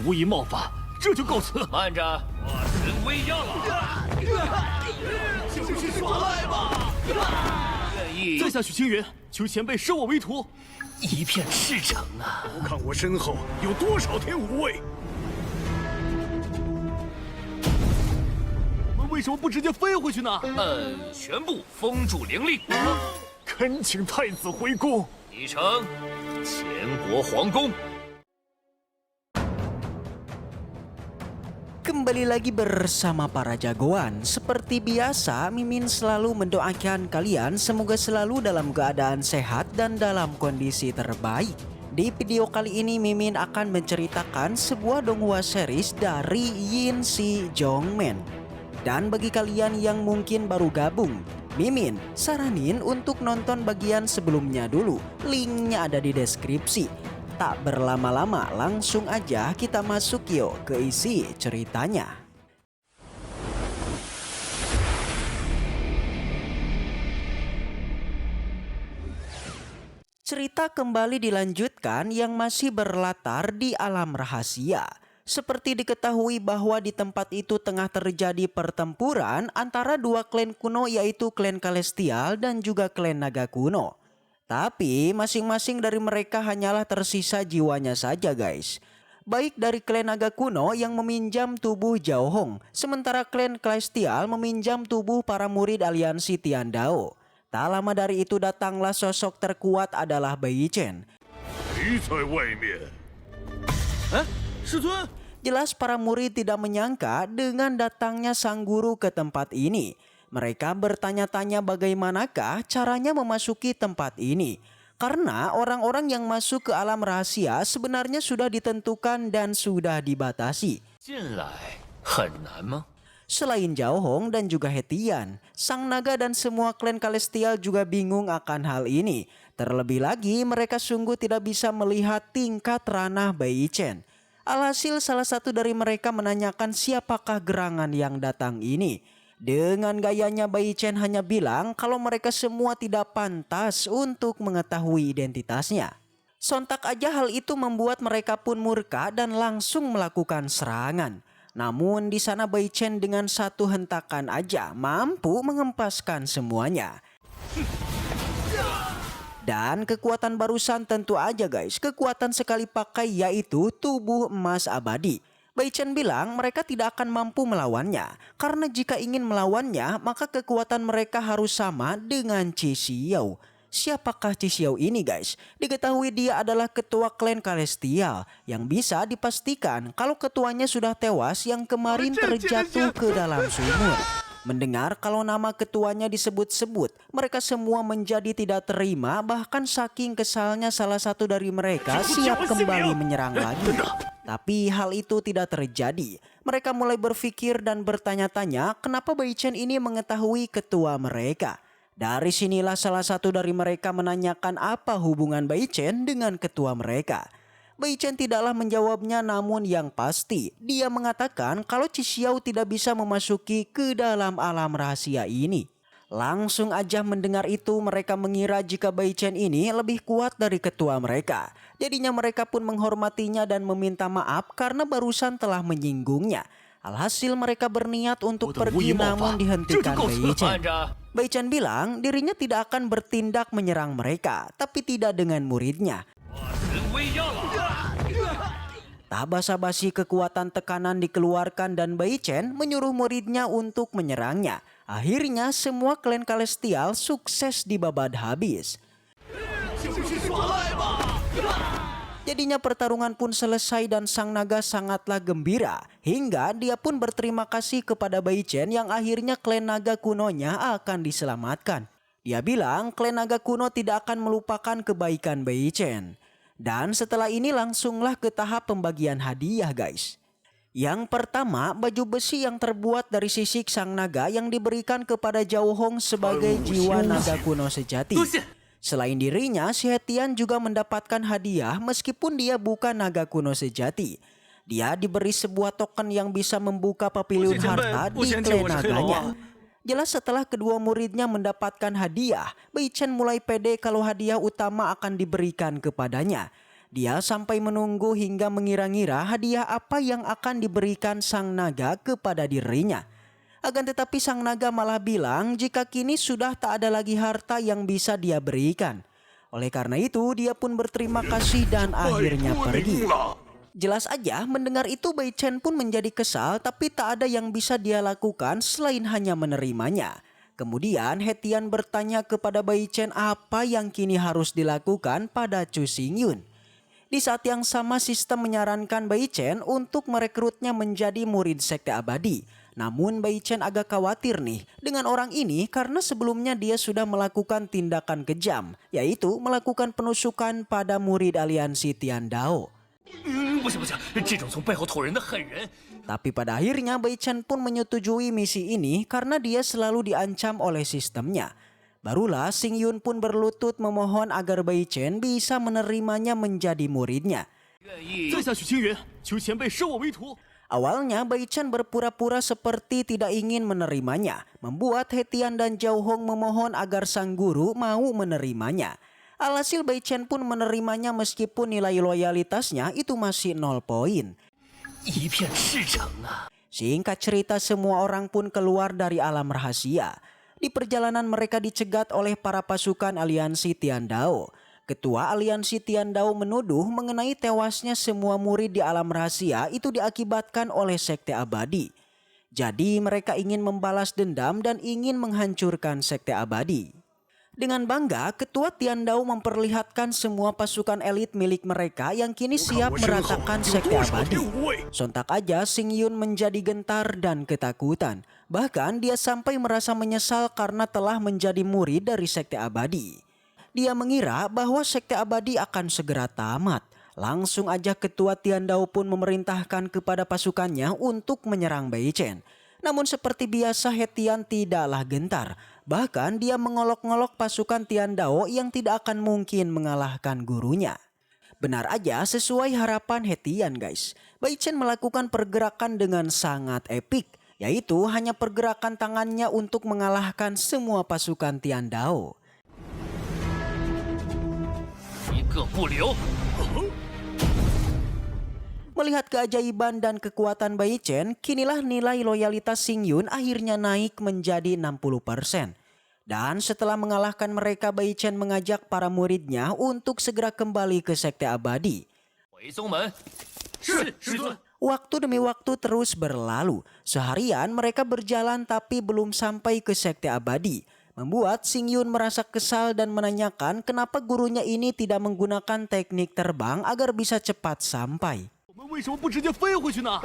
无意冒犯，这就告辞。慢着，化神威压了！就是耍赖吧！愿意在下许清源，求前辈收我为徒。一片赤诚啊！不看我身后有多少天无畏？为什么不直接飞回去呢？全部封住灵力，恳请太子回宫。启程前国皇宫。 Kembali lagi bersama para jagoan. Seperti biasa, Mimin selalu mendoakan kalian semoga selalu dalam keadaan sehat dan dalam kondisi terbaik. Di video kali ini Mimin akan menceritakan sebuah donghua series dari Yin Si Jongmen. Dan bagi kalian yang mungkin baru gabung, Mimin saranin untuk nonton bagian sebelumnya dulu. Linknya ada di deskripsi. Tak berlama-lama, langsung aja kita masuk yuk ke isi ceritanya. Cerita kembali dilanjutkan yang masih berlatar di alam rahasia. Seperti diketahui bahwa di tempat itu tengah terjadi pertempuran antara dua klan kuno, yaitu klan Celestial dan juga klan Naga kuno. Tapi masing-masing dari mereka hanyalah tersisa jiwanya saja guys. Baik dari klan Naga kuno yang meminjam tubuh Zhao Hong, sementara klan Celestial meminjam tubuh para murid aliansi Tiandao. Tak lama dari itu datanglah sosok terkuat adalah Bai Yichen. Jelas para murid tidak menyangka dengan datangnya sang guru ke tempat ini. Mereka bertanya-tanya bagaimanakah caranya memasuki tempat ini. Karena orang-orang yang masuk ke alam rahasia sebenarnya sudah ditentukan dan sudah dibatasi. Selain Zhao Hong dan juga Hetian, Sang Naga dan semua klan Celestial juga bingung akan hal ini. Terlebih lagi mereka sungguh tidak bisa melihat tingkat ranah Bai Yichen. Alhasil salah satu dari mereka menanyakan siapakah gerangan yang datang ini. Dengan gayanya Bai Yichen hanya bilang kalau mereka semua tidak pantas untuk mengetahui identitasnya. Sontak aja hal itu membuat mereka pun murka dan langsung melakukan serangan. Namun di sana Bai Yichen dengan satu hentakan aja mampu mengempaskan semuanya. Dan kekuatan barusan tentu aja guys, kekuatan sekali pakai yaitu tubuh emas abadi. Bai Yichen bilang mereka tidak akan mampu melawannya. Karena jika ingin melawannya maka kekuatan mereka harus sama dengan Qi Xiao. Siapakah Qi Xiao ini guys? Diketahui dia adalah ketua klan Celestial yang bisa dipastikan kalau ketuanya sudah tewas yang kemarin terjatuh ke dalam sumur. Mendengar kalau nama ketuanya disebut-sebut, mereka semua menjadi tidak terima, bahkan saking kesalnya salah satu dari mereka siap kembali menyerang lagi. Tapi hal itu tidak terjadi. Mereka mulai berpikir dan bertanya-tanya kenapa Bai Yichen ini mengetahui ketua mereka. Dari sinilah salah satu dari mereka menanyakan apa hubungan Bai Yichen dengan ketua mereka. Bai Yichen tidaklah menjawabnya, namun yang pasti dia mengatakan kalau Qi Xiao tidak bisa memasuki ke dalam alam rahasia ini. Langsung aja mendengar itu mereka mengira jika Bai Yichen ini lebih kuat dari ketua mereka. Jadinya mereka pun menghormatinya dan meminta maaf karena barusan telah menyinggungnya. Alhasil mereka berniat untuk pergi namun dihentikan Bai Yichen. Bai Yichen bilang dirinya tidak akan bertindak menyerang mereka, tapi tidak dengan muridnya. Tak basa-basi kekuatan tekanan dikeluarkan dan Bai Yichen menyuruh muridnya untuk menyerangnya. Akhirnya semua klan Celestial sukses dibabat habis. Jadinya pertarungan pun selesai dan Sang Naga sangatlah gembira. Hingga dia pun berterima kasih kepada Bai Yichen yang akhirnya klan Naga kunonya akan diselamatkan. Dia bilang klan Naga kuno tidak akan melupakan kebaikan Bai Yichen. Dan setelah ini langsunglah ke tahap pembagian hadiah guys. Yang pertama, baju besi yang terbuat dari sisik Sang Naga yang diberikan kepada Zhao Hong sebagai jiwa naga kuno sejati. Selain dirinya, si Hetian juga mendapatkan hadiah meskipun dia bukan naga kuno sejati. Dia diberi sebuah token yang bisa membuka papiliun harta di klan naganya. Jelas setelah kedua muridnya mendapatkan hadiah, Bai Yichen mulai pede kalau hadiah utama akan diberikan kepadanya. Dia sampai menunggu hingga mengira-ngira hadiah apa yang akan diberikan sang naga kepada dirinya. Akan tetapi sang naga malah bilang jika kini sudah tak ada lagi harta yang bisa dia berikan. Oleh karena itu dia pun berterima kasih dan akhirnya pergi. Jelas aja mendengar itu Bai Chen pun menjadi kesal, tapi tak ada yang bisa dia lakukan selain hanya menerimanya. Kemudian Hetian bertanya kepada Bai Chen apa yang kini harus dilakukan pada Chu Xingyun. Di saat yang sama sistem menyarankan Bai Chen untuk merekrutnya menjadi murid sekte abadi. Namun Bai Chen agak khawatir nih dengan orang ini karena sebelumnya dia sudah melakukan tindakan kejam, yaitu melakukan penusukan pada murid aliansi Tian Dao. 不行不行，这种从背后捅人的狠人。 Tapi pada akhirnya Bai Chen pun menyetujui misi ini karena dia selalu diancam oleh sistemnya. Barulah Xingyun pun berlutut memohon agar Bai Chen bisa menerimanya menjadi muridnya. 愿意 在下许清源，求前辈收我为徒。 Awalnya Bai Chen berpura-pura seperti tidak ingin menerimanya, membuat Hetian dan Zhao Hong memohon agar sang guru mau menerimanya. Alhasil Bai Chen pun menerimanya meskipun nilai loyalitasnya itu masih 0 poin. 一片赤诚啊！ Singkat cerita semua orang pun keluar dari alam rahasia. Di perjalanan mereka dicegat oleh para pasukan aliansi Tian Dao. Ketua aliansi Tian Dao menuduh mengenai tewasnya semua murid di alam rahasia itu diakibatkan oleh sekte abadi. Jadi mereka ingin membalas dendam dan ingin menghancurkan sekte abadi. Dengan bangga, Ketua Tian Dao memperlihatkan semua pasukan elit milik mereka yang kini siap meratakan sekte abadi. Sontak aja Xingyun menjadi gentar dan ketakutan. Bahkan dia sampai merasa menyesal karena telah menjadi murid dari sekte abadi. Dia mengira bahwa sekte abadi akan segera tamat. Langsung aja Ketua Tian Dao pun memerintahkan kepada pasukannya untuk menyerang Bai Chen. Namun seperti biasa Hetian tidaklah gentar. Bahkan dia mengolok-ngolok pasukan Tian Dao yang tidak akan mungkin mengalahkan gurunya. Benar aja sesuai harapan Hetian guys. Bai Chen melakukan pergerakan dengan sangat epik. Yaitu hanya pergerakan tangannya untuk mengalahkan semua pasukan Tian Dao. 一个不留。 Melihat keajaiban dan kekuatan Bai Chen, kinilah nilai loyalitas Xingyun akhirnya naik menjadi 60%. Dan setelah mengalahkan mereka, Bai Chen mengajak para muridnya untuk segera kembali ke sekte abadi. 回宗门。是师尊。 Waktu demi waktu terus berlalu. Seharian mereka berjalan tapi belum sampai ke sekte abadi. Membuat Xingyun merasa kesal dan menanyakan kenapa gurunya ini tidak menggunakan teknik terbang agar bisa cepat sampai. 我们为什么不直接飞回去呢？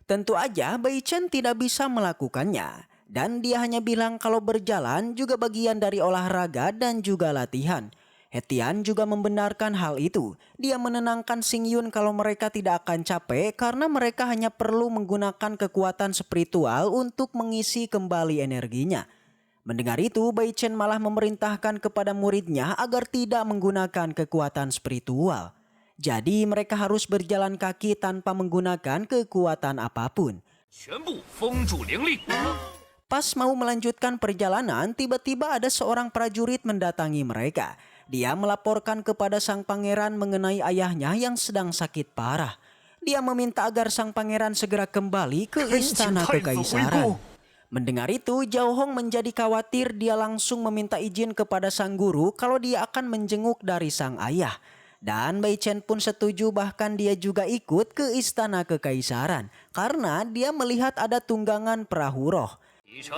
Tentu aja Bai Chen tidak bisa melakukannya. Dan dia hanya bilang kalau berjalan juga bagian dari olahraga dan juga latihan. Hetian juga membenarkan hal itu. Dia menenangkan Xingyun kalau mereka tidak akan capek karena mereka hanya perlu menggunakan kekuatan spiritual untuk mengisi kembali energinya. Mendengar itu, Bai Chen malah memerintahkan kepada muridnya agar tidak menggunakan kekuatan spiritual. Jadi mereka harus berjalan kaki tanpa menggunakan kekuatan apapun. 全部封住灵力。 Pas mau melanjutkan perjalanan, tiba-tiba ada seorang prajurit mendatangi mereka. Dia melaporkan kepada sang pangeran mengenai ayahnya yang sedang sakit parah. Dia meminta agar sang pangeran segera kembali ke istana kekaisaran. Mendengar itu, Zhao Hong menjadi khawatir. Dia langsung meminta izin kepada sang guru kalau dia akan menjenguk dari sang ayah. Dan Bai Chen pun setuju, bahkan dia juga ikut ke istana kekaisaran karena dia melihat ada tunggangan perahu roh. 启程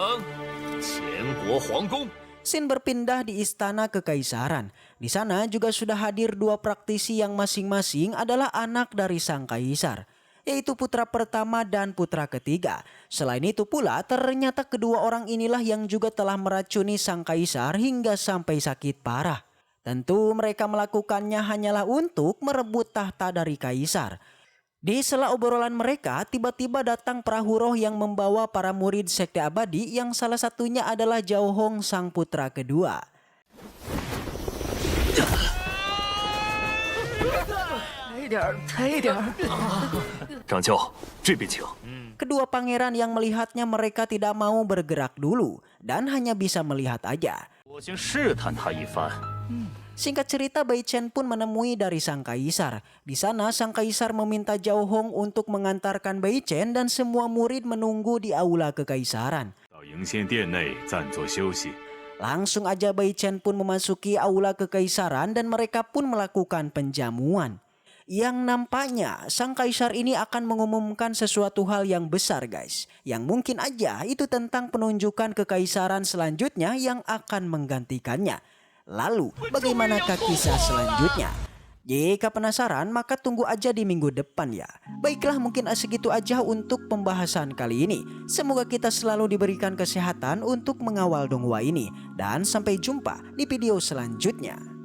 前国皇宫。 Sin berpindah di istana kekaisaran. Di sana juga sudah hadir dua praktisi yang masing-masing adalah anak dari sang kaisar, yaitu putra pertama dan putra ketiga. Selain itu pula ternyata kedua orang inilah yang juga telah meracuni sang kaisar hingga sampai sakit parah. Tentu mereka melakukannya hanyalah untuk merebut tahta dari kaisar. Di sela obrolan mereka, tiba-tiba datang perahu roh yang membawa para murid sekte abadi yang salah satunya adalah Zhao Hong sang putra kedua. 掌教，这边请。 Kedua pangeran yang melihatnya mereka tidak mau bergerak dulu dan hanya bisa melihat aja. 我先试探他一番。Singkat cerita, Bai Chen pun menemui dari sang kaisar. Di sana sang kaisar meminta Zhao Hong untuk mengantarkan Bai Chen dan semua murid menunggu di aula kekaisaran. 到营县殿内暂作休息。 Langsung aja Bai Chen pun memasuki aula kekaisaran dan mereka pun melakukan penjamuan. Yang nampaknya sang kaisar ini akan mengumumkan sesuatu hal yang besar guys. Yang mungkin aja itu tentang penunjukan kekaisaran selanjutnya yang akan menggantikannya. Lalu bagaimanakah kisah selanjutnya? Jika penasaran maka tunggu aja di minggu depan ya. Baiklah, mungkin segitu aja untuk pembahasan kali ini. Semoga kita selalu diberikan kesehatan untuk mengawal donghua ini. Dan sampai jumpa di video selanjutnya.